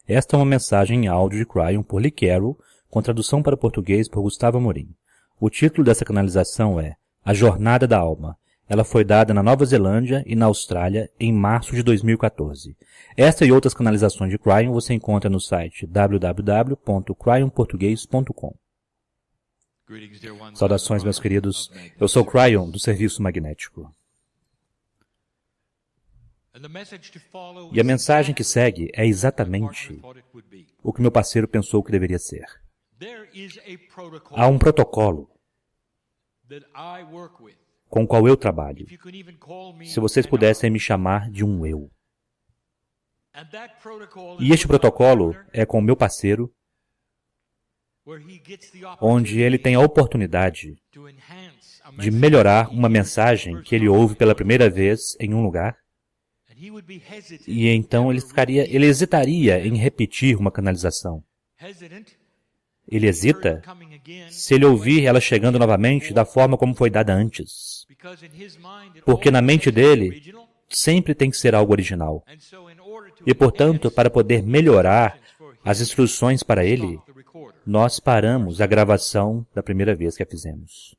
Esta é uma mensagem em áudio de Cryon por Lee Carroll, com tradução para português por Gustavo Amorim. O título dessa canalização é A Jornada da Alma. Ela foi dada na Nova Zelândia e na Austrália em março de 2014. Esta e outras canalizações de Cryon você encontra no site www.cryonportugues.com. Saudações, meus queridos. Eu sou Cryon, do Serviço Magnético. E a mensagem que segue é exatamente o que meu parceiro pensou que deveria ser. Há um protocolo com o qual eu trabalho. Se vocês pudessem me chamar de um eu. E este protocolo é com o meu parceiro, onde ele tem a oportunidade de melhorar uma mensagem que ele ouve pela primeira vez em um lugar. E então ele hesitaria em repetir uma canalização. Ele hesita se ele ouvir ela chegando novamente da forma como foi dada antes. Porque na mente dele sempre tem que ser algo original. E, portanto, para poder melhorar as instruções para ele, nós paramos a gravação da primeira vez que a fizemos.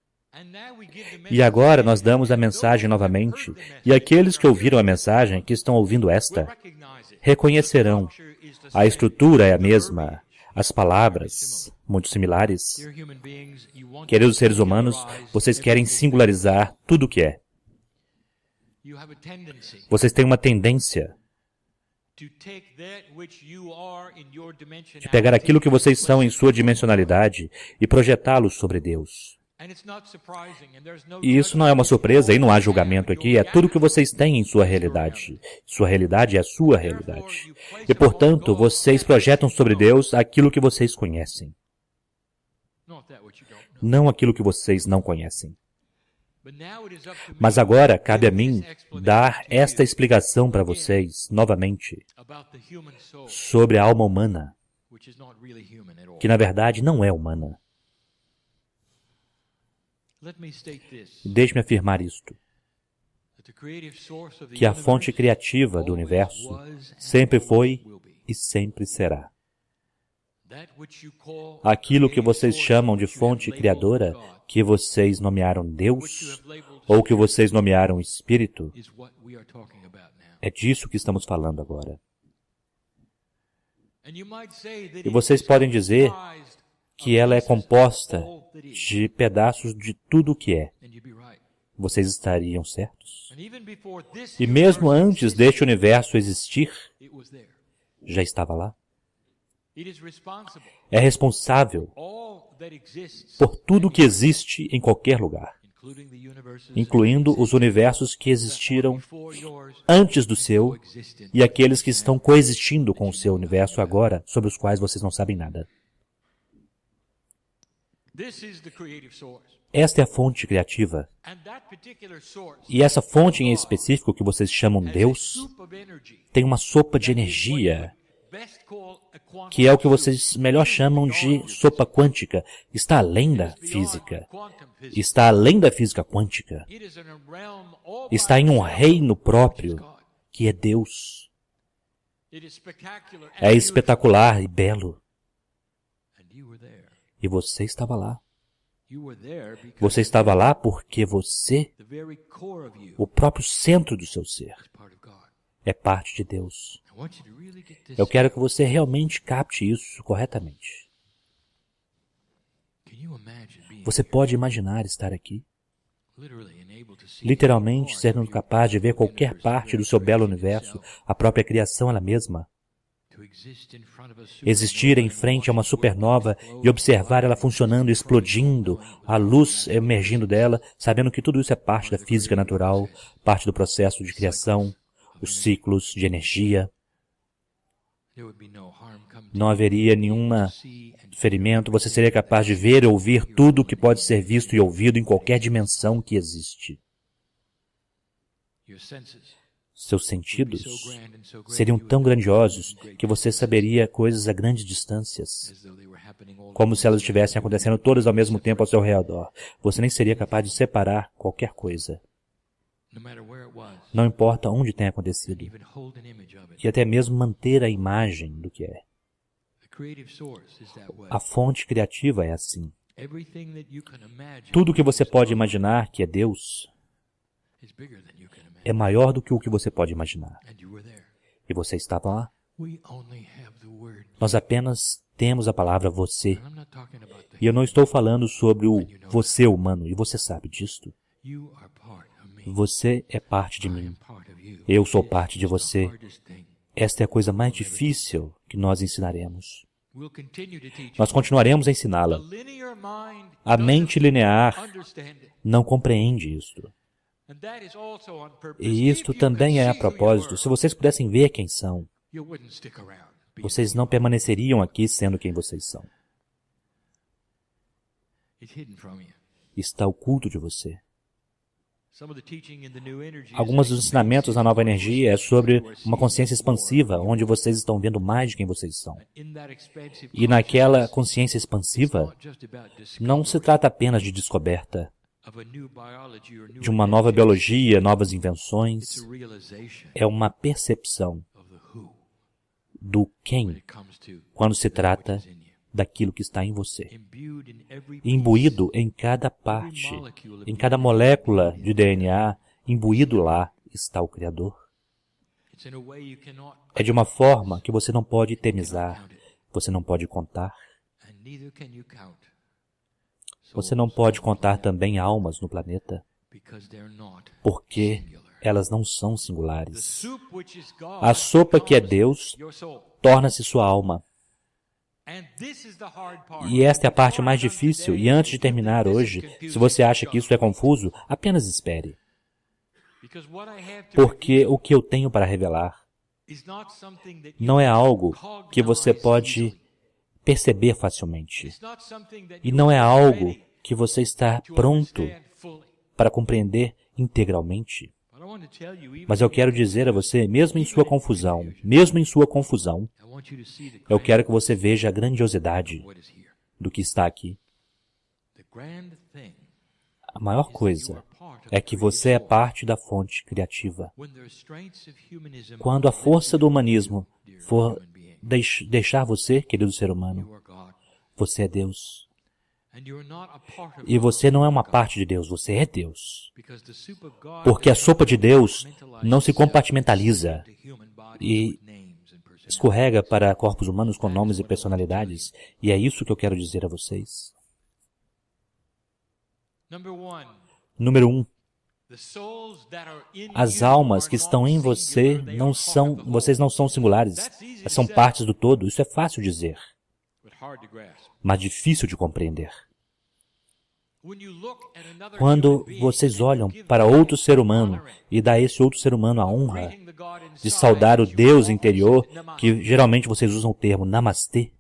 E agora nós damos a mensagem novamente, e aqueles que ouviram a mensagem, que estão ouvindo esta, reconhecerão. A estrutura é a mesma, as palavras, muito similares. Queridos seres humanos, vocês querem singularizar tudo o que é. Vocês têm uma tendência de pegar aquilo que vocês são em sua dimensionalidade e projetá-lo sobre Deus. E isso não é uma surpresa e não há julgamento aqui, é tudo que vocês têm em sua realidade. Sua realidade é a sua realidade. E, portanto, vocês projetam sobre Deus aquilo que vocês conhecem. Não aquilo que vocês não conhecem. Mas agora cabe a mim dar esta explicação para vocês, novamente, sobre a alma humana, que na verdade não é humana. Deixe-me afirmar isto, que a fonte criativa do universo sempre foi e sempre será. Aquilo que vocês chamam de fonte criadora, que vocês nomearam Deus, ou que vocês nomearam Espírito, é disso que estamos falando agora. E vocês podem dizer que ela é composta de pedaços de tudo o que é. Vocês estariam certos. E mesmo antes deste universo existir, já estava lá. É responsável por tudo que existe em qualquer lugar, incluindo os universos que existiram antes do seu e aqueles que estão coexistindo com o seu universo agora, sobre os quais vocês não sabem nada. Esta é a fonte criativa. E essa fonte em específico, que vocês chamam Deus, tem uma sopa de energia, que é o que vocês melhor chamam de sopa quântica. Está além da física. Está além da física quântica. Está em um reino próprio, que é Deus. É espetacular e belo. E você estava lá. Você estava lá porque você, o próprio centro do seu ser, é parte de Deus. Eu quero que você realmente capte isso corretamente. Você pode imaginar estar aqui? Literalmente, sendo capaz de ver qualquer parte do seu belo universo, a própria criação ela mesma. Existir em frente a uma supernova e observar ela funcionando, explodindo, a luz emergindo dela, sabendo que tudo isso é parte da física natural, parte do processo de criação, os ciclos de energia. Não haveria nenhum ferimento, você seria capaz de ver e ouvir tudo o que pode ser visto e ouvido em qualquer dimensão que existe. Seus sentidos seriam tão grandiosos que você saberia coisas a grandes distâncias, como se elas estivessem acontecendo todas ao mesmo tempo ao seu redor. Você nem seria capaz de separar qualquer coisa. Não importa onde tenha acontecido. E até mesmo manter a imagem do que é. A fonte criativa é assim. Tudo que você pode imaginar que é Deus é maior do que o que você pode imaginar. E você estava lá. Nós apenas temos a palavra você. E eu não estou falando sobre o você humano, e você sabe disto. Você é parte de mim. Eu sou parte de você. Esta é a coisa mais difícil que nós ensinaremos. Nós continuaremos a ensiná-la. A mente linear não compreende isto. E isto também é a propósito. Se vocês pudessem ver quem são, vocês não permaneceriam aqui sendo quem vocês são. Está oculto de você. Alguns dos ensinamentos na nova energia é sobre uma consciência expansiva, onde vocês estão vendo mais de quem vocês são. E naquela consciência expansiva, não se trata apenas de descoberta, de uma nova biologia, novas invenções. É uma percepção do quem, quando se trata daquilo que está em você. Imbuído em cada parte, em cada molécula de DNA, imbuído lá está o Criador. É de uma forma que você não pode temizar, você não pode contar. Você não pode contar também almas no planeta, porque elas não são singulares. A sopa que é Deus torna-se sua alma. E esta é a parte mais difícil, e antes de terminar hoje, se você acha que isso é confuso, apenas espere. Porque o que eu tenho para revelar não é algo que você pode perceber facilmente. E não é algo que você está pronto para compreender integralmente. Mas eu quero dizer a você, mesmo em sua confusão, eu quero que você veja a grandiosidade do que está aqui. A maior coisa é que você é parte da fonte criativa. Quando a força do humanismo for deixar você, querido ser humano, você é Deus. E você não é uma parte de Deus, você é Deus. Porque a sopa de Deus não se compartimentaliza e escorrega para corpos humanos com nomes e personalidades. E é isso que eu quero dizer a vocês. Número 1. As almas que estão em você vocês não são singulares, são partes do todo. Isso é fácil dizer, mas difícil de compreender. Quando vocês olham para outro ser humano e dá a esse outro ser humano a honra de saudar o Deus interior, que geralmente vocês usam o termo Namastê,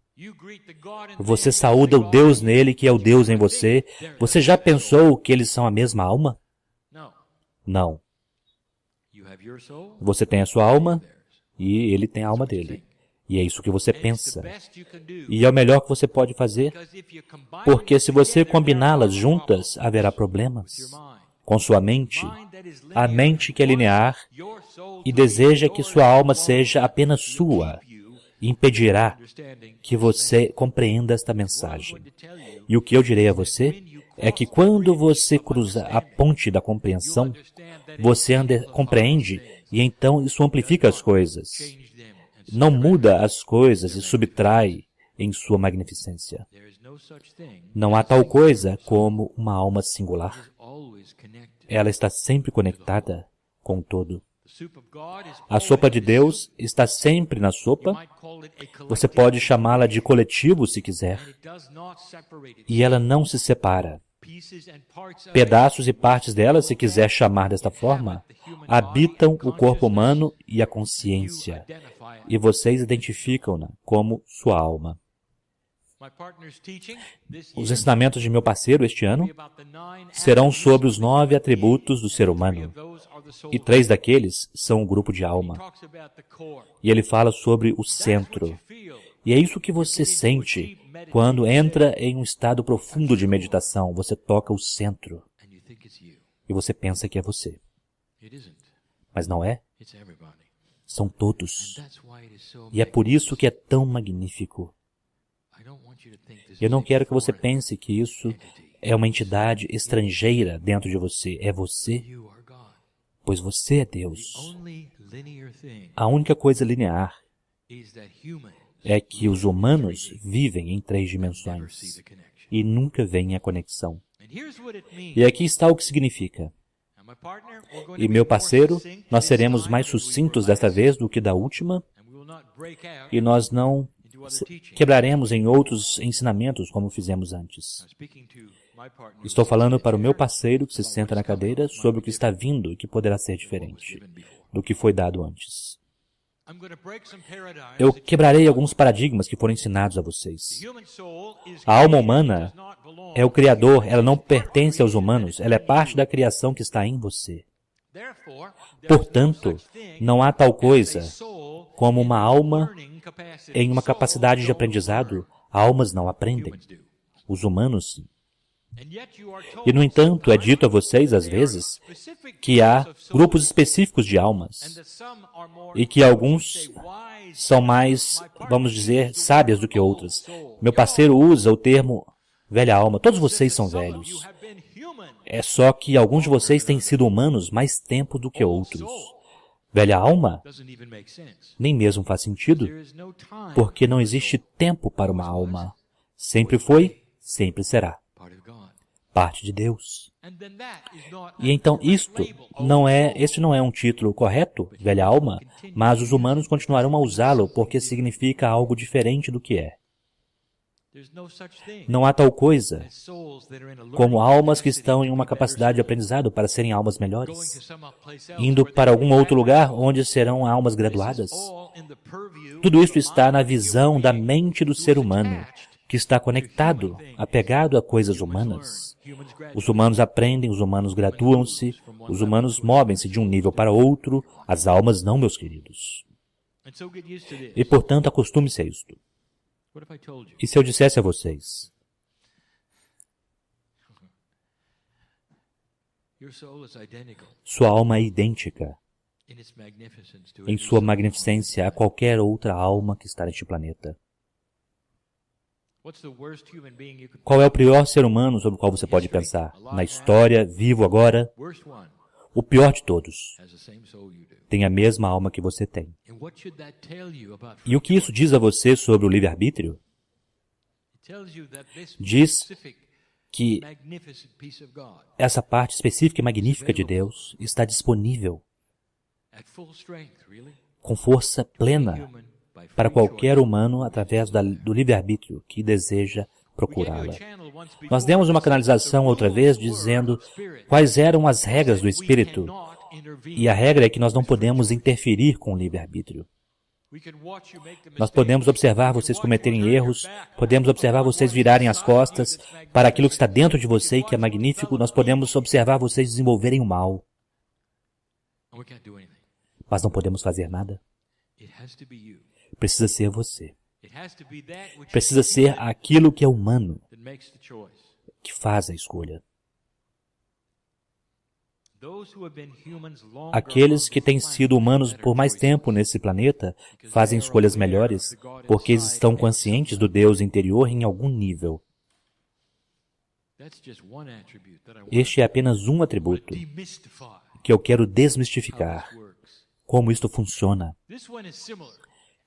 você saúda o Deus nele, que é o Deus em você. Você já pensou que eles são a mesma alma? Não. Você tem a sua alma e ele tem a alma dele. E é isso que você pensa. E é o melhor que você pode fazer, porque se você combiná-las juntas, haverá problemas com sua mente. A mente que é linear e deseja que sua alma seja apenas sua, impedirá que você compreenda esta mensagem. E o que eu direi a você é que quando você cruza a ponte da compreensão, você compreende e então isso amplifica as coisas. Não muda as coisas e subtrai em sua magnificência. Não há tal coisa como uma alma singular. Ela está sempre conectada com o todo. A sopa de Deus está sempre na sopa. Você pode chamá-la de coletivo se quiser. E ela não se separa. Pedaços e partes dela, se quiser chamar desta forma, habitam o corpo humano e a consciência. E vocês identificam-na como sua alma. Os ensinamentos de meu parceiro este ano serão sobre os 9 atributos do ser humano. E 3 daqueles são o grupo de alma. E ele fala sobre o centro. E é isso que você sente quando entra em um estado profundo de meditação. Você toca o centro. E você pensa que é você. Mas não é. São todos. E é por isso que é tão magnífico. Eu não quero que você pense que isso é uma entidade estrangeira dentro de você. É você, pois você é Deus. A única coisa linear é que os humanos vivem em 3 dimensões e nunca veem a conexão. E aqui está o que significa. E meu parceiro, nós seremos mais sucintos desta vez do que da última, e nós não quebraremos em outros ensinamentos como fizemos antes. Estou falando para o meu parceiro que se senta na cadeira sobre o que está vindo e que poderá ser diferente do que foi dado antes. Eu quebrarei alguns paradigmas que foram ensinados a vocês. A alma humana é o Criador, ela não pertence aos humanos, ela é parte da criação que está em você. Portanto, não há tal coisa como uma alma em uma capacidade de aprendizado. Almas não aprendem. Os humanos, sim. E, no entanto, é dito a vocês, às vezes, que há grupos específicos de almas e que alguns são mais, vamos dizer, sábias do que outras. Meu parceiro usa o termo velha alma. Todos vocês são velhos. É só que alguns de vocês têm sido humanos mais tempo do que outros. Velha alma? Nem mesmo faz sentido, porque não existe tempo para uma alma. Sempre foi, sempre será. Parte de Deus. E então este não é um título correto, velha alma, mas os humanos continuarão a usá-lo porque significa algo diferente do que é. Não há tal coisa como almas que estão em uma capacidade de aprendizado para serem almas melhores, indo para algum outro lugar onde serão almas graduadas. Tudo isso está na visão da mente do ser humano, que está conectado, apegado a coisas humanas. Os humanos aprendem, os humanos graduam-se, os humanos movem-se de um nível para outro, as almas não, meus queridos. E, portanto, acostume-se a isto. E se eu dissesse a vocês, sua alma é idêntica em sua magnificência a qualquer outra alma que está neste planeta. Qual é o pior ser humano sobre o qual você pode pensar? Na história, vivo agora? O pior de todos. Tem a mesma alma que você tem. E o que isso diz a você sobre o livre-arbítrio? Diz que essa parte específica e magnífica de Deus está disponível com força plena para qualquer humano através do livre-arbítrio que deseja procurá-la. Nós demos uma canalização outra vez dizendo quais eram as regras do Espírito. E a regra é que nós não podemos interferir com o livre-arbítrio. Nós podemos observar vocês cometerem erros, podemos observar vocês virarem as costas para aquilo que está dentro de você e que é magnífico, nós podemos observar vocês desenvolverem o mal. Mas não podemos fazer nada. Precisa ser você. Precisa ser aquilo que é humano que faz a escolha. Aqueles que têm sido humanos por mais tempo nesse planeta fazem escolhas melhores porque eles estão conscientes do Deus interior em algum nível. Este é apenas um atributo que eu quero desmistificar. Como isto funciona.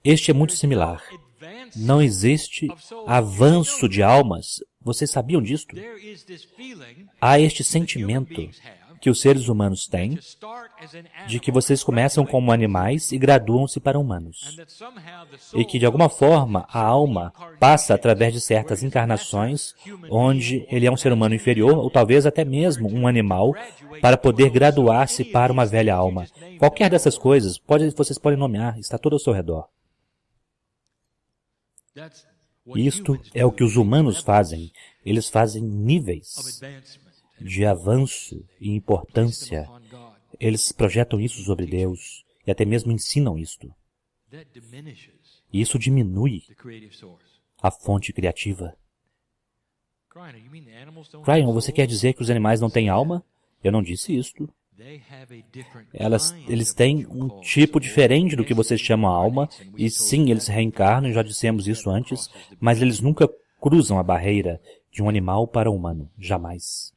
Este é muito similar. Não existe avanço de almas. Vocês sabiam disto? Há este sentimento que os seres humanos têm de que vocês começam como animais e graduam-se para humanos. E que, de alguma forma, a alma passa através de certas encarnações onde ele é um ser humano inferior ou talvez até mesmo um animal para poder graduar-se para uma velha alma. Qualquer dessas coisas, vocês podem nomear, está todo ao seu redor. Isto é o que os humanos fazem. Eles fazem níveis de avanço e importância. Eles projetam isso sobre Deus e até mesmo ensinam isto. E isso diminui a fonte criativa. Ryan, você quer dizer que os animais não têm alma? Eu não disse isto. Eles têm um tipo diferente do que vocês chamam alma, e sim, eles reencarnam, já dissemos isso antes, mas eles nunca cruzam a barreira de um animal para um humano. Jamais.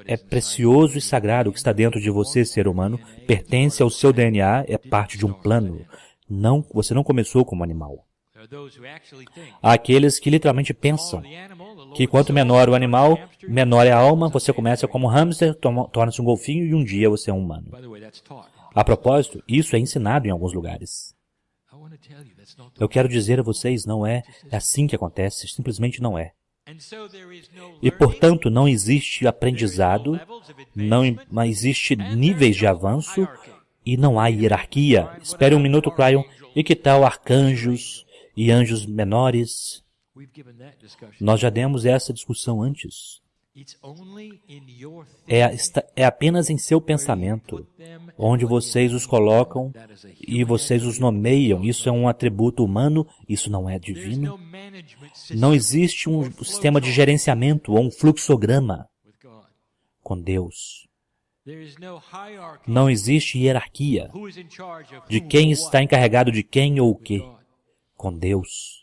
É precioso e sagrado o que está dentro de você, ser humano, pertence ao seu DNA, é parte de um plano. Não, você não começou como animal. Há aqueles que literalmente pensam que quanto menor o animal, menor é a alma, você começa como um hamster, torna-se um golfinho e um dia você é um humano. A propósito, isso é ensinado em alguns lugares. Eu quero dizer a vocês, não é assim que acontece, simplesmente não é. E, portanto, não existe aprendizado, não existe níveis de avanço e não há hierarquia. Espere um minuto, Cryon. E que tal arcanjos e anjos menores? Nós já demos essa discussão antes. É apenas em seu pensamento, onde vocês os colocam e vocês os nomeiam. Isso é um atributo humano, isso não é divino. Não existe um sistema de gerenciamento ou um fluxograma com Deus. Não existe hierarquia de quem está encarregado de quem ou o quê com Deus.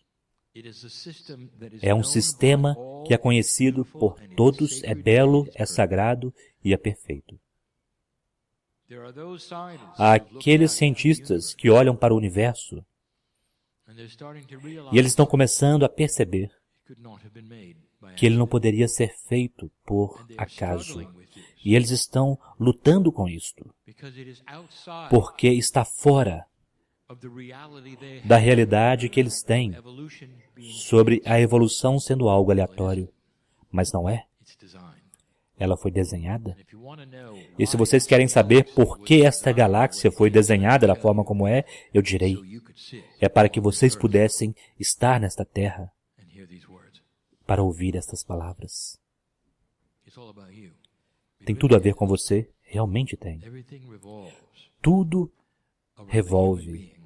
É um sistema que é conhecido por todos, é belo, é sagrado e é perfeito. Há aqueles cientistas que olham para o universo e eles estão começando a perceber que ele não poderia ser feito por acaso. E eles estão lutando com isto, porque está fora da realidade que eles têm sobre a evolução sendo algo aleatório. Mas não é. Ela foi desenhada. E se vocês querem saber por que esta galáxia foi desenhada da forma como é, eu direi. É para que vocês pudessem estar nesta terra para ouvir estas palavras. Tem tudo a ver com você? Realmente tem. Tudo revolve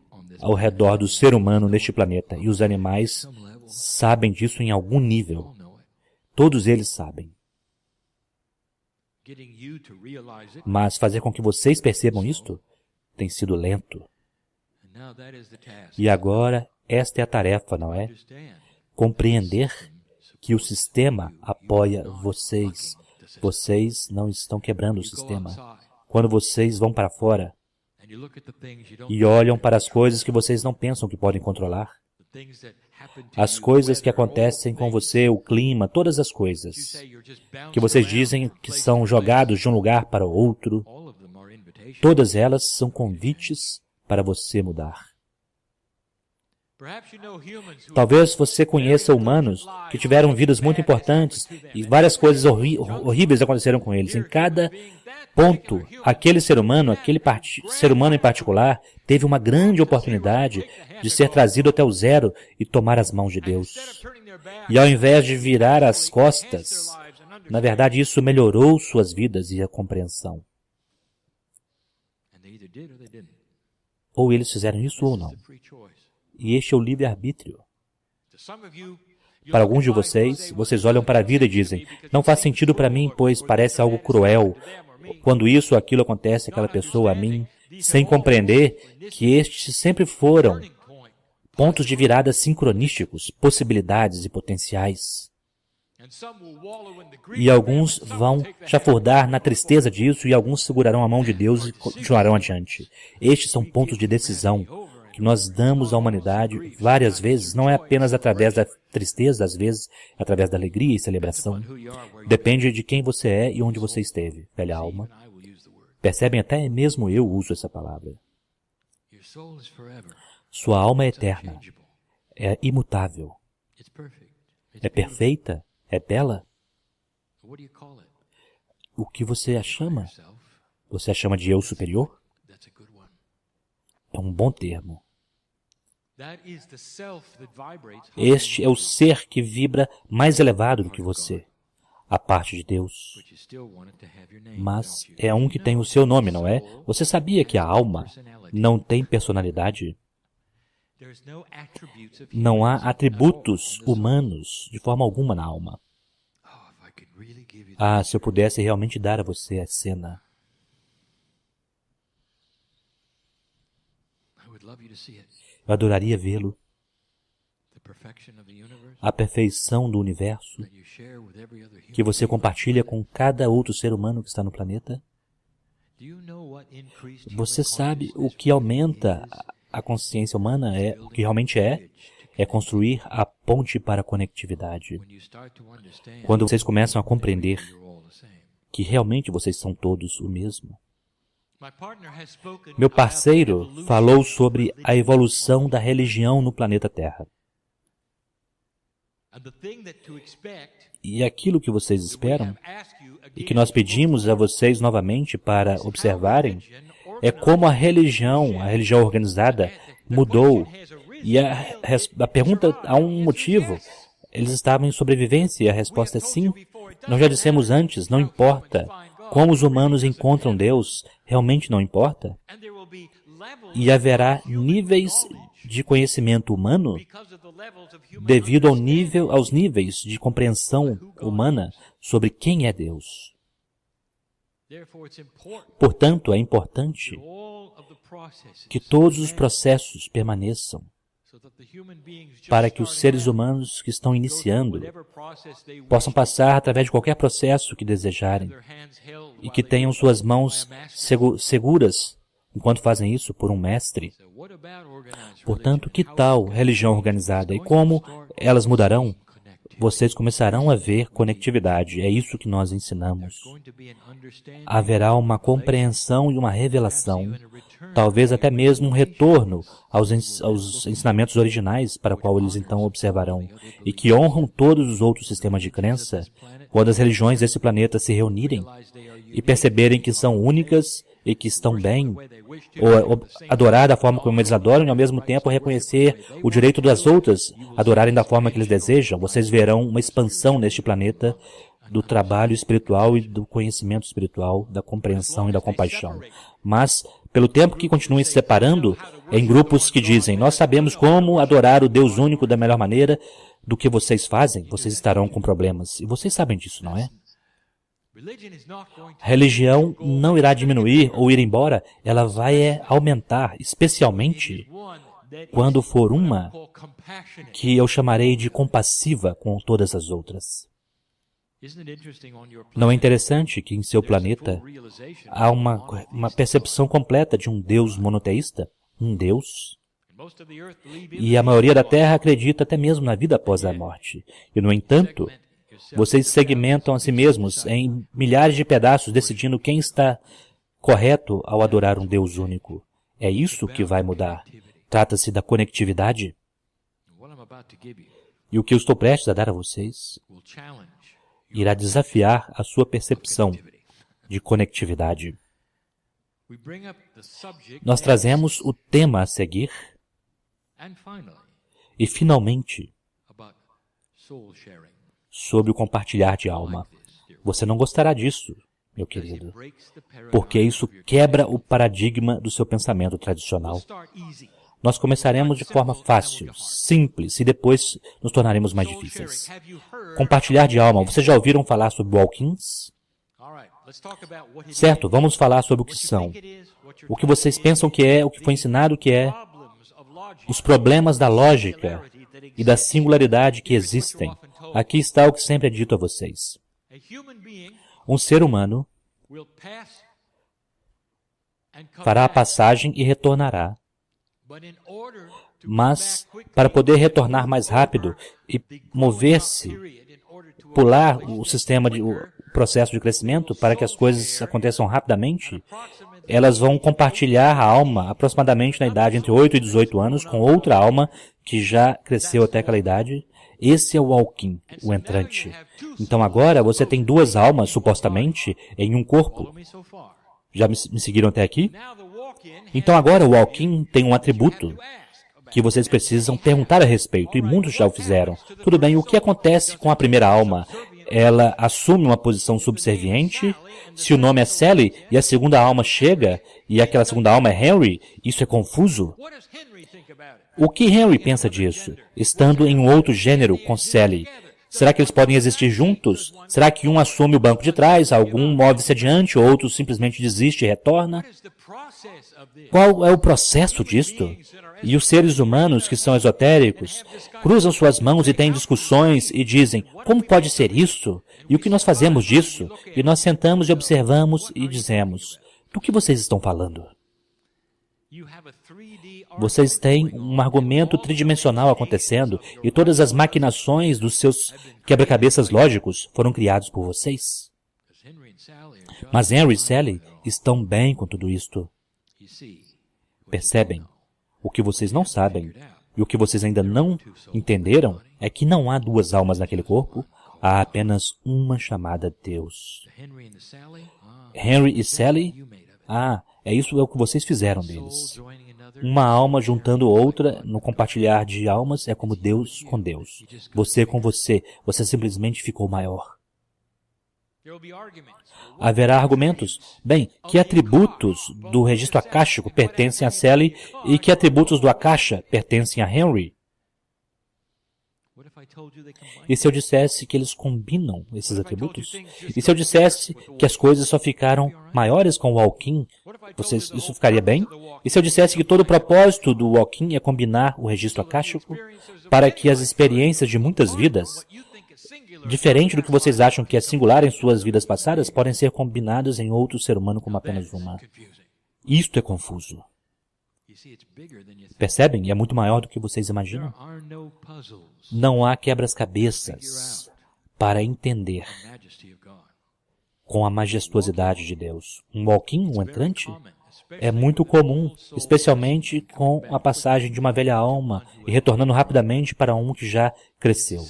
ao redor do ser humano neste planeta. E os animais sabem disso em algum nível. Todos eles sabem. Mas fazer com que vocês percebam isto tem sido lento. E agora, esta é a tarefa, não é? Compreender que o sistema apoia vocês. Vocês não estão quebrando o sistema. Quando vocês vão para fora e olham para as coisas que vocês não pensam que podem controlar, as coisas que acontecem com você, o clima, todas as coisas que vocês dizem que são jogados de um lugar para o outro, todas elas são convites para você mudar. Talvez você conheça humanos que tiveram vidas muito importantes e várias coisas horríveis aconteceram com eles. Em cada ponto, aquele ser humano em particular, teve uma grande oportunidade de ser trazido até o zero e tomar as mãos de Deus. E ao invés de virar as costas, na verdade isso melhorou suas vidas e a compreensão. Ou eles fizeram isso ou não. E este é o livre-arbítrio. Para alguns de vocês, vocês olham para a vida e dizem, não faz sentido para mim, pois parece algo cruel. Quando isso ou aquilo acontece àquela pessoa, a mim, sem compreender que estes sempre foram pontos de virada sincronísticos, possibilidades e potenciais. E alguns vão chafurdar na tristeza disso e alguns segurarão a mão de Deus e continuarão adiante. Estes são pontos de decisão que nós damos à humanidade várias vezes, não é apenas através da tristeza, às vezes através da alegria e celebração. Depende de quem você é e onde você esteve, velha alma. Percebem? Até mesmo eu uso essa palavra. Sua alma é eterna, é imutável, é perfeita, é bela. O que você a chama? Você a chama de eu superior? É um bom termo. Este é o ser que vibra mais elevado do que você, a parte de Deus. Mas é um que tem o seu nome, não é? Você sabia que a alma não tem personalidade? Não há atributos humanos de forma alguma na alma. Ah, se eu pudesse realmente dar a você a cena. Eu adoraria vê-lo. a perfeição do universo, que você compartilha com cada outro ser humano que está no planeta? Você sabe o que aumenta a consciência humana, o que realmente é construir a ponte para a conectividade. Quando vocês começam a compreender que realmente vocês são todos o mesmo. Meu parceiro falou sobre a evolução da religião no planeta Terra. E aquilo que vocês esperam, e que nós pedimos a vocês novamente para observarem, é como a religião organizada, mudou. E a pergunta, há um motivo. Eles estavam em sobrevivência, e a resposta é sim. Nós já dissemos antes, não importa como os humanos encontram Deus, realmente não importa. E haverá níveis de conhecimento humano devido aos níveis de compreensão humana sobre quem é Deus. Portanto, é importante que todos os processos permaneçam para que os seres humanos que estão iniciando possam passar através de qualquer processo que desejarem e que tenham suas mãos seguras enquanto fazem isso por um mestre. Portanto, que tal religião organizada e como elas mudarão? Vocês começarão a ver conectividade. É isso que nós ensinamos. Haverá uma compreensão e uma revelação, talvez até mesmo um retorno aos ensinamentos originais para qual eles então observarão, e que honram todos os outros sistemas de crença quando as religiões desse planeta se reunirem e perceberem que são únicas e que estão bem, ou adorar da forma como eles adoram e ao mesmo tempo reconhecer o direito das outras adorarem da forma que eles desejam. Vocês verão uma expansão neste planeta do trabalho espiritual e do conhecimento espiritual, da compreensão e da compaixão. Mas, pelo tempo que continuem se separando em grupos que dizem, nós sabemos como adorar o Deus único da melhor maneira do que vocês fazem, vocês estarão com problemas. E vocês sabem disso, não é? A religião não irá diminuir ou ir embora, ela vai aumentar, especialmente quando for uma que eu chamarei de compassiva com todas as outras. Não é interessante que em seu planeta há uma percepção completa de um Deus monoteísta? Um Deus? E a maioria da Terra acredita até mesmo na vida após a morte. E, no entanto, vocês segmentam a si mesmos em milhares de pedaços, decidindo quem está correto ao adorar um Deus único. É isso que vai mudar. Trata-se da conectividade. E o que eu estou prestes a dar a vocês irá desafiar a sua percepção de conectividade. Nós trazemos o tema a seguir e, finalmente, sobre o compartilhar de alma. Você não gostará disso, meu querido, porque isso quebra o paradigma do seu pensamento tradicional. Nós começaremos de forma fácil, simples, e depois nos tornaremos mais difíceis. Compartilhar de alma. Vocês já ouviram falar sobre walk-ins? Certo, vamos falar sobre o que são. O que vocês pensam que é, o que foi ensinado que é, os problemas da lógica e da singularidade que existem. Aqui está o que sempre é dito a vocês. Um ser humano fará a passagem e retornará. Mas, para poder retornar mais rápido e mover-se, pular o processo de crescimento para que as coisas aconteçam rapidamente, elas vão compartilhar a alma aproximadamente na idade entre 8 e 18 anos com outra alma que já cresceu até aquela idade. Esse é o walk-in, o entrante. Então agora você tem duas almas, supostamente, em um corpo. Já me seguiram até aqui? Então agora o walk-in tem um atributo que vocês precisam perguntar a respeito, e muitos já o fizeram. Tudo bem, o que acontece com a primeira alma? Ela assume uma posição subserviente? Se o nome é Sally e a segunda alma chega, e aquela segunda alma é Henry, isso é confuso? O que Henry pensa disso, estando em um outro gênero com Sally? Será que eles podem existir juntos? Será que um assume o banco de trás, algum move-se adiante, o outro simplesmente desiste e retorna? Qual é o processo disto? E os seres humanos que são esotéricos cruzam suas mãos e têm discussões e dizem, como pode ser isso? E o que nós fazemos disso? E nós sentamos e observamos e dizemos, do que vocês estão falando? Vocês têm um argumento tridimensional acontecendo e todas as maquinações dos seus quebra-cabeças lógicos foram criados por vocês. Mas Henry e Sally estão bem com tudo isto. Percebem? O que vocês não sabem e o que vocês ainda não entenderam é que não há duas almas naquele corpo, há apenas uma chamada Deus. Henry e Sally? Isso é o que vocês fizeram deles. Uma alma juntando outra no compartilhar de almas é como Deus com Deus. Você com você. Você simplesmente ficou maior. Haverá argumentos. Bem, que atributos do registro akáshico pertencem a Sally e que atributos do Akasha pertencem a Henry? E se eu dissesse que eles combinam esses atributos? E se eu dissesse que as coisas só ficaram maiores com o walk-in? Isso ficaria bem? E se eu dissesse que todo o propósito do walk-in é combinar o registro akáshico para que as experiências de muitas vidas, diferente do que vocês acham que é singular em suas vidas passadas, podem ser combinadas em outro ser humano como apenas uma? Isto é confuso. Percebem? E é muito maior do que vocês imaginam. Não há quebras-cabeças para entender com a majestuosidade de Deus. Um walk-in, um entrante, é muito comum, especialmente com a passagem de uma velha alma e retornando rapidamente para um que já cresceu.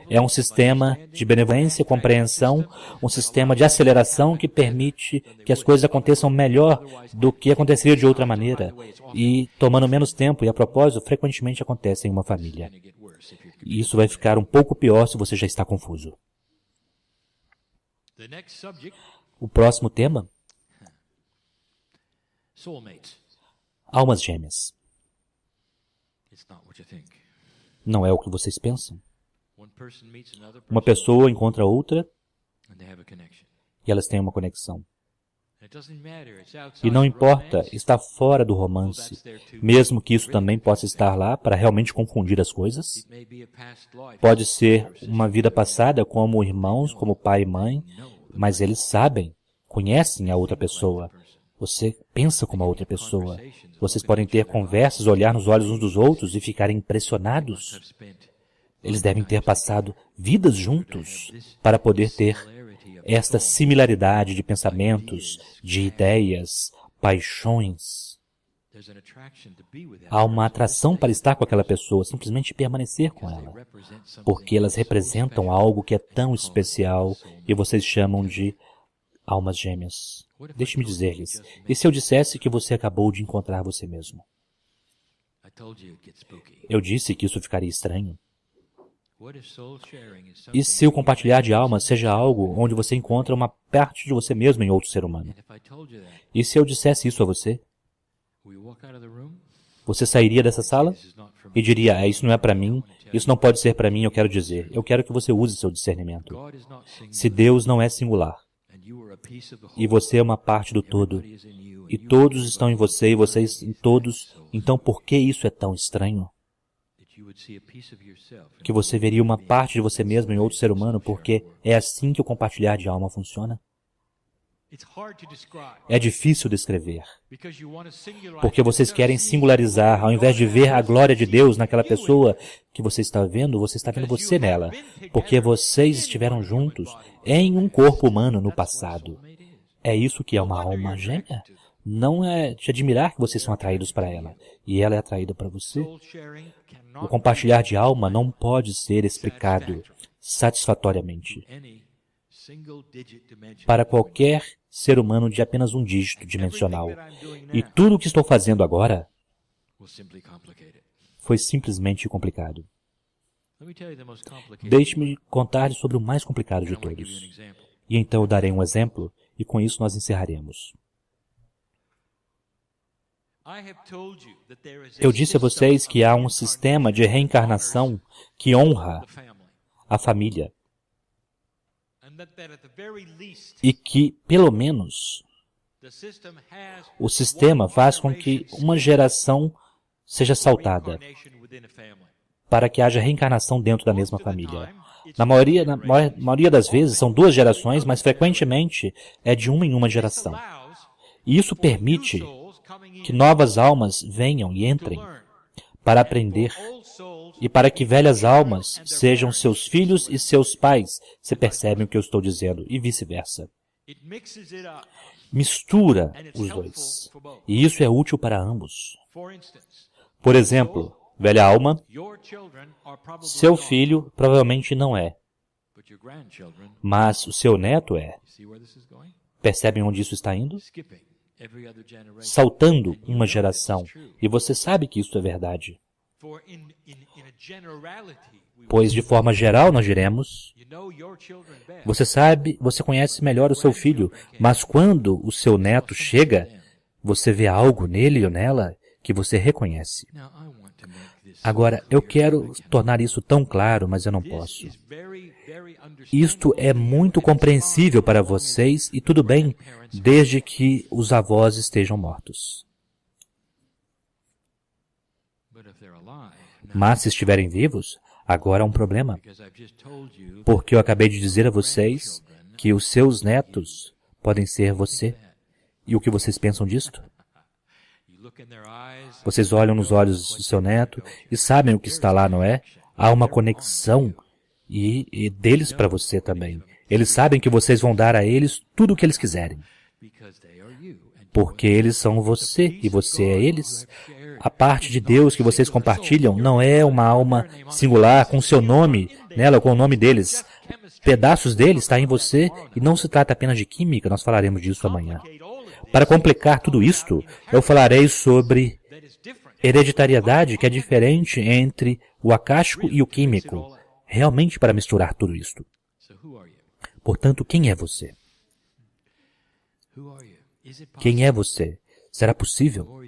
É um sistema de benevolência, compreensão, um sistema de aceleração que permite que as coisas aconteçam melhor do que aconteceria de outra maneira e tomando menos tempo, e a propósito, frequentemente acontece em uma família. E isso vai ficar um pouco pior se você já está confuso. O próximo tema: almas gêmeas. Não é o que vocês pensam. Uma pessoa encontra outra e elas têm uma conexão. E não importa, está fora do romance, mesmo que isso também possa estar lá para realmente confundir as coisas. Pode ser uma vida passada como irmãos, como pai e mãe, mas eles sabem, conhecem a outra pessoa. Você pensa como a outra pessoa. Vocês podem ter conversas, olhar nos olhos uns dos outros e ficarem impressionados. Eles devem ter passado vidas juntos para poder ter esta similaridade de pensamentos, de ideias, paixões. Há uma atração para estar com aquela pessoa, simplesmente permanecer com ela, porque elas representam algo que é tão especial e vocês chamam de almas gêmeas. Deixe-me dizer-lhes, e se eu dissesse que você acabou de encontrar você mesmo? Eu disse que isso ficaria estranho. E se o compartilhar de almas seja algo onde você encontra uma parte de você mesmo em outro ser humano? E se eu dissesse isso a você? Você sairia dessa sala e diria, isso não é para mim, isso não pode ser para mim, eu quero que você use seu discernimento. Se Deus não é singular, e você é uma parte do todo, e todos estão em você, e vocês em todos, então por que isso é tão estranho? Que você veria uma parte de você mesmo em outro ser humano, porque é assim que o compartilhar de alma funciona? É difícil descrever, porque vocês querem singularizar, ao invés de ver a glória de Deus naquela pessoa que você está vendo você nela, porque vocês estiveram juntos em um corpo humano no passado. É isso que é uma alma gêmea? Não é de admirar que vocês são atraídos para ela, e ela é atraída para você? O compartilhar de alma não pode ser explicado satisfatoriamente para qualquer ser humano de apenas um dígito dimensional. E tudo o que estou fazendo agora foi simplesmente complicado. Deixe-me contar sobre o mais complicado de todos. E então eu darei um exemplo, e com isso nós encerraremos. Eu disse a vocês que há um sistema de reencarnação que honra a família. E que, pelo menos, o sistema faz com que uma geração seja saltada, para que haja reencarnação dentro da mesma família. Na maioria das vezes são 2 gerações, mas frequentemente é de uma em uma geração. E isso permite que novas almas venham e entrem para aprender e para que velhas almas sejam seus filhos e seus pais. Você percebe o que eu estou dizendo? E vice-versa. Mistura os dois. E isso é útil para ambos. Por exemplo, velha alma, seu filho provavelmente não é, mas o seu neto é. Percebem onde isso está indo? Saltando uma geração. E você sabe que isso é verdade. Pois de forma geral nós diremos, você sabe, você conhece melhor o seu filho, mas quando o seu neto chega, você vê algo nele ou nela que você reconhece. Agora, eu quero tornar isso tão claro, mas eu não posso. Isto é muito compreensível para vocês e tudo bem, desde que os avós estejam mortos. Mas se estiverem vivos, agora há um problema. Porque eu acabei de dizer a vocês que os seus netos podem ser você. E o que vocês pensam disto? Vocês olham nos olhos do seu neto e sabem o que está lá, não é? Há uma conexão e deles para você também. Eles sabem que vocês vão dar a eles tudo o que eles quiserem. Porque eles são você e você é eles. A parte de Deus que vocês compartilham não é uma alma singular com seu nome nela, com o nome deles. Pedaços dele está em você e não se trata apenas de química, nós falaremos disso amanhã. Para complicar tudo isto, eu falarei sobre hereditariedade, que é diferente entre o acástico e o químico, realmente para misturar tudo isto. Portanto, quem é você? Quem é você? Será possível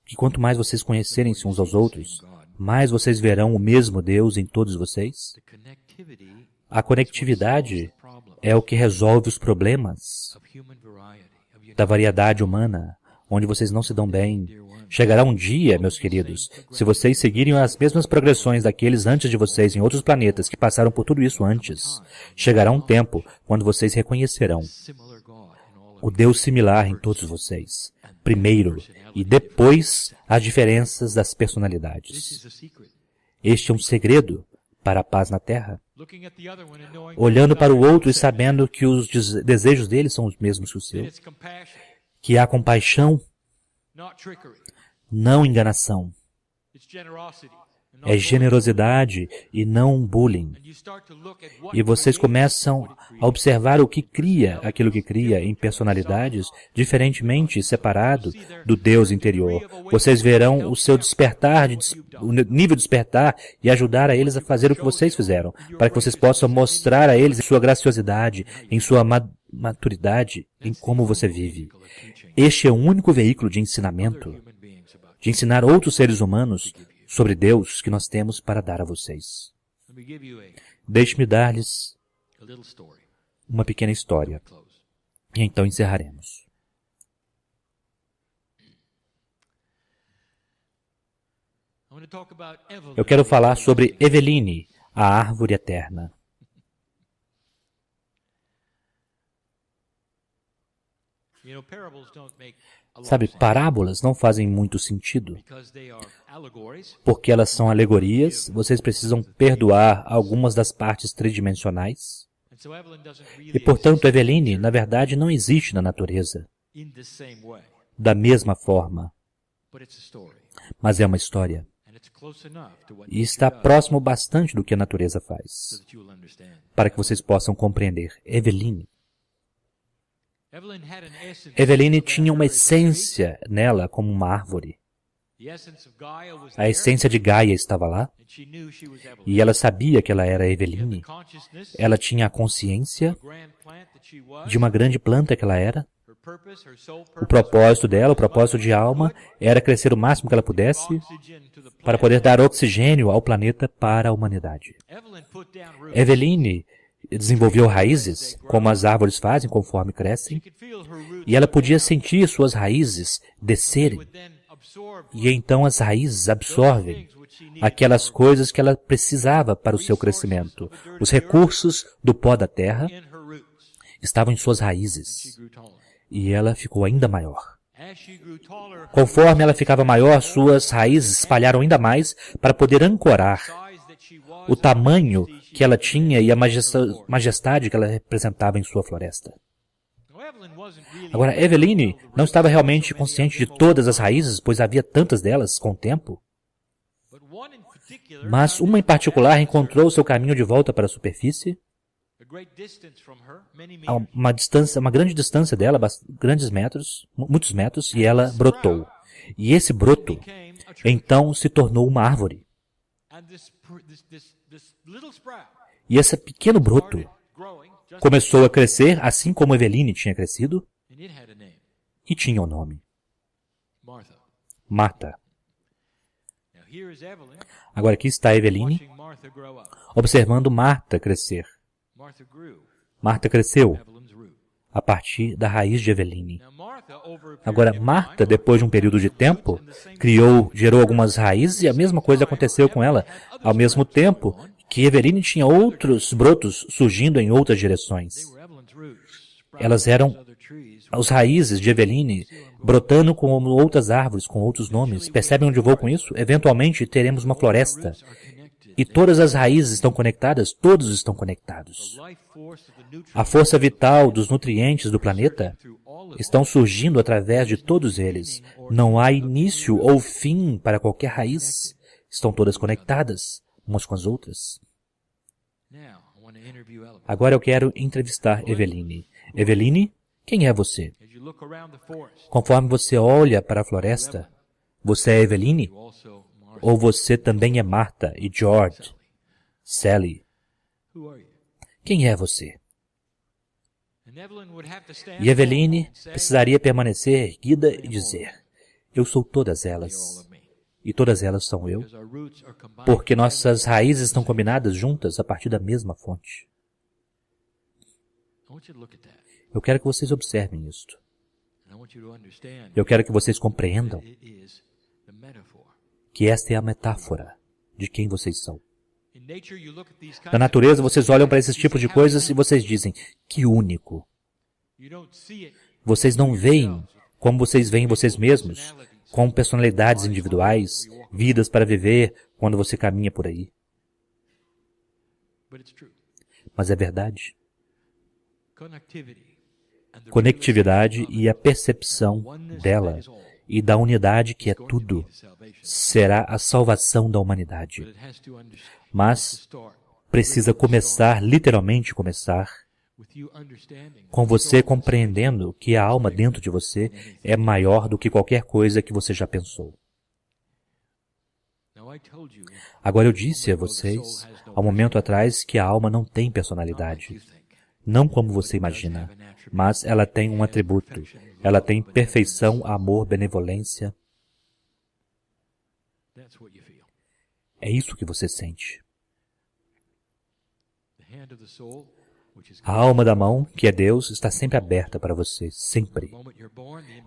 que quanto mais vocês conhecerem-se uns aos outros, mais vocês verão o mesmo Deus em todos vocês? A conectividade é o que resolve os problemas da variedade humana, onde vocês não se dão bem. Chegará um dia, meus queridos, se vocês seguirem as mesmas progressões daqueles antes de vocês em outros planetas que passaram por tudo isso antes, chegará um tempo quando vocês reconhecerão o Deus similar em todos vocês, primeiro, e depois as diferenças das personalidades. Este é um segredo para a paz na Terra. Olhando para o outro e sabendo que os desejos dele são os mesmos que o seu, que há compaixão, não enganação, é generosidade e não bullying. E vocês começam a observar o que cria, aquilo que cria em personalidades, diferentemente separado do Deus interior. Vocês verão o seu despertar, o nível de despertar e ajudar a eles a fazer o que vocês fizeram, para que vocês possam mostrar a eles em sua graciosidade, em sua maturidade, em como você vive. Este é o único veículo de ensinamento, de ensinar outros seres humanos sobre Deus que nós temos para dar a vocês. Deixe-me dar-lhes uma pequena história. E então encerraremos. Eu quero falar sobre Eveline, a árvore eterna. Sabe, parábolas não fazem muito sentido, porque elas são alegorias, vocês precisam perdoar algumas das partes tridimensionais, e portanto Eveline, na verdade, não existe na natureza, da mesma forma, mas é uma história, e está próximo bastante do que a natureza faz, para que vocês possam compreender. Eveline tinha uma essência nela como uma árvore. A essência de Gaia estava lá, e ela sabia que ela era Eveline. Ela tinha a consciência de uma grande planta que ela era. O propósito dela, o propósito de alma, era crescer o máximo que ela pudesse para poder dar oxigênio ao planeta para a humanidade. Eveline desenvolveu raízes, como as árvores fazem conforme crescem, e ela podia sentir suas raízes descerem E então as raízes absorvem aquelas coisas que ela precisava para o seu crescimento. Os recursos do pó da terra estavam em suas raízes. E ela ficou ainda maior. Conforme ela ficava maior, suas raízes espalharam ainda mais para poder ancorar o tamanho que ela tinha e a majestade que ela representava em sua floresta. Agora, Eveline não estava realmente consciente de todas as raízes, pois havia tantas delas com o tempo. Mas uma em particular encontrou seu caminho de volta para a superfície, a uma grande distância dela, grandes metros, muitos metros, e ela brotou. E esse broto, então, se tornou uma árvore. E esse pequeno broto começou a crescer, assim como Eveline tinha crescido, e tinha um nome. Marta. Agora aqui está Eveline, observando Marta crescer. Marta cresceu a partir da raiz de Eveline. Agora, Marta, depois de um período de tempo, gerou algumas raízes e a mesma coisa aconteceu com ela, ao mesmo tempo que Eveline tinha outros brotos surgindo em outras direções. Elas eram as raízes de Eveline brotando como outras árvores, com outros nomes. Percebem onde eu vou com isso? Eventualmente teremos uma floresta. E todas as raízes estão conectadas, todos estão conectados. A força vital dos nutrientes do planeta estão surgindo através de todos eles. Não há início ou fim para qualquer raiz. Estão todas conectadas, umas com as outras. Agora eu quero entrevistar Eveline. Eveline, quem é você? Conforme você olha para a floresta, você é Eveline? Ou você também é Marta e George, Sally? Quem é você? E Eveline precisaria permanecer erguida e dizer, eu sou todas elas. E todas elas são eu, porque nossas raízes estão combinadas juntas a partir da mesma fonte. Eu quero que vocês observem isto. Eu quero que vocês compreendam que esta é a metáfora de quem vocês são. Na natureza, vocês olham para esses tipos de coisas e vocês dizem, que único. Vocês não veem como vocês veem vocês mesmos, com personalidades individuais, vidas para viver quando você caminha por aí. Mas é verdade. Conectividade e a percepção dela e da unidade que é tudo será a salvação da humanidade. Mas precisa começar, literalmente começar, com você compreendendo que a alma dentro de você é maior do que qualquer coisa que você já pensou. Agora eu disse a vocês, há um momento atrás, que a alma não tem personalidade. Não como você imagina, mas ela tem um atributo. Ela tem perfeição, amor, benevolência. É isso que você sente. A alma da mão, que é Deus, está sempre aberta para você, sempre.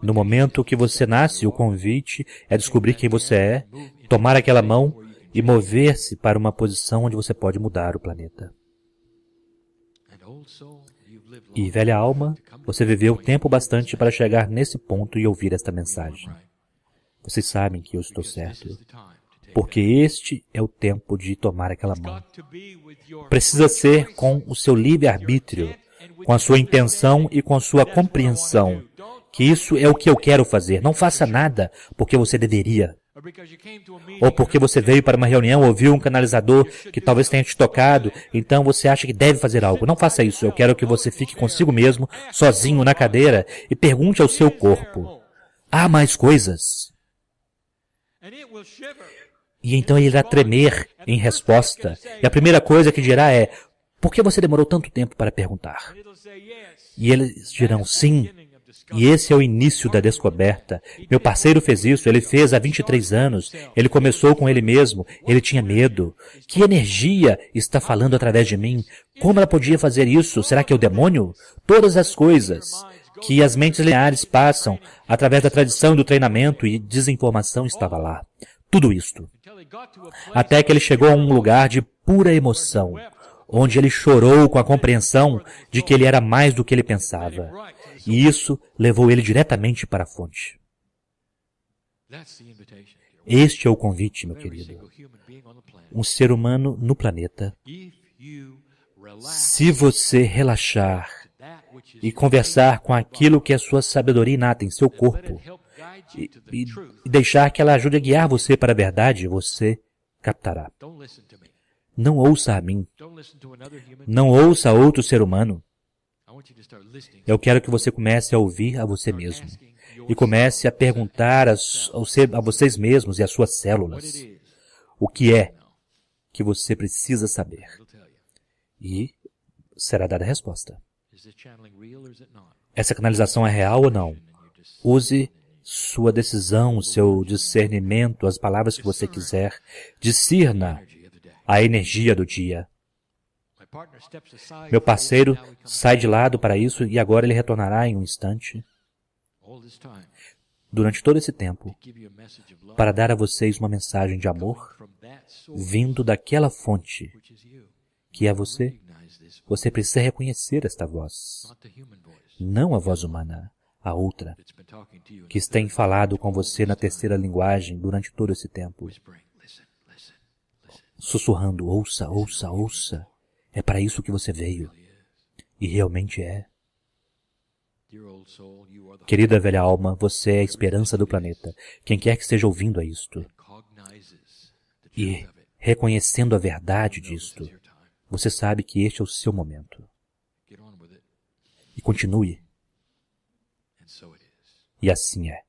No momento que você nasce, o convite é descobrir quem você é, tomar aquela mão e mover-se para uma posição onde você pode mudar o planeta. E, velha alma, você viveu tempo bastante para chegar nesse ponto e ouvir esta mensagem. Vocês sabem que eu estou certo, porque este é o tempo de tomar aquela mão. Precisa ser com o seu livre-arbítrio, com a sua intenção e com a sua compreensão, que isso é o que eu quero fazer. Não faça nada porque você deveria. Ou porque você veio para uma reunião, ouviu um canalizador que talvez tenha te tocado, então você acha que deve fazer algo. Não faça isso. Eu quero que você fique consigo mesmo, sozinho na cadeira, e pergunte ao seu corpo, há mais coisas? E então ele irá tremer em resposta. E a primeira coisa que dirá é, por que você demorou tanto tempo para perguntar? E eles dirão, sim. E esse é o início da descoberta. Meu parceiro fez isso, ele fez há 23 anos. Ele começou com ele mesmo. Ele tinha medo. Que energia está falando através de mim? Como ela podia fazer isso? Será que é o demônio? Todas as coisas que as mentes lineares passam através da tradição e do treinamento, e desinformação estava lá. Tudo isto. Até que ele chegou a um lugar de pura emoção, onde ele chorou com a compreensão de que ele era mais do que ele pensava. E isso levou ele diretamente para a fonte. Este é o convite, meu querido. Um ser humano no planeta. Se você relaxar e conversar com aquilo que é sua sabedoria inata em seu corpo, e deixar que ela ajude a guiar você para a verdade, você captará. Não ouça a mim. Não ouça outro ser humano. Eu quero que você comece a ouvir a você mesmo. E comece a perguntar a vocês mesmos e às suas células o que é que você precisa saber. E será dada a resposta. Essa canalização é real ou não? Use sua decisão, seu discernimento, as palavras que você quiser. Discirna a energia do dia. Meu parceiro sai de lado para isso e agora ele retornará em um instante. Durante todo esse tempo, para dar a vocês uma mensagem de amor, vindo daquela fonte, que é você. Você precisa reconhecer esta voz. Não a voz humana, a outra, que tem falado com você na terceira linguagem durante todo esse tempo. Sussurrando, ouça, ouça, ouça. É para isso que você veio. E realmente é. Querida velha alma, você é a esperança do planeta. Quem quer que esteja ouvindo a isto e reconhecendo a verdade disto, você sabe que este é o seu momento. E continue. E assim é.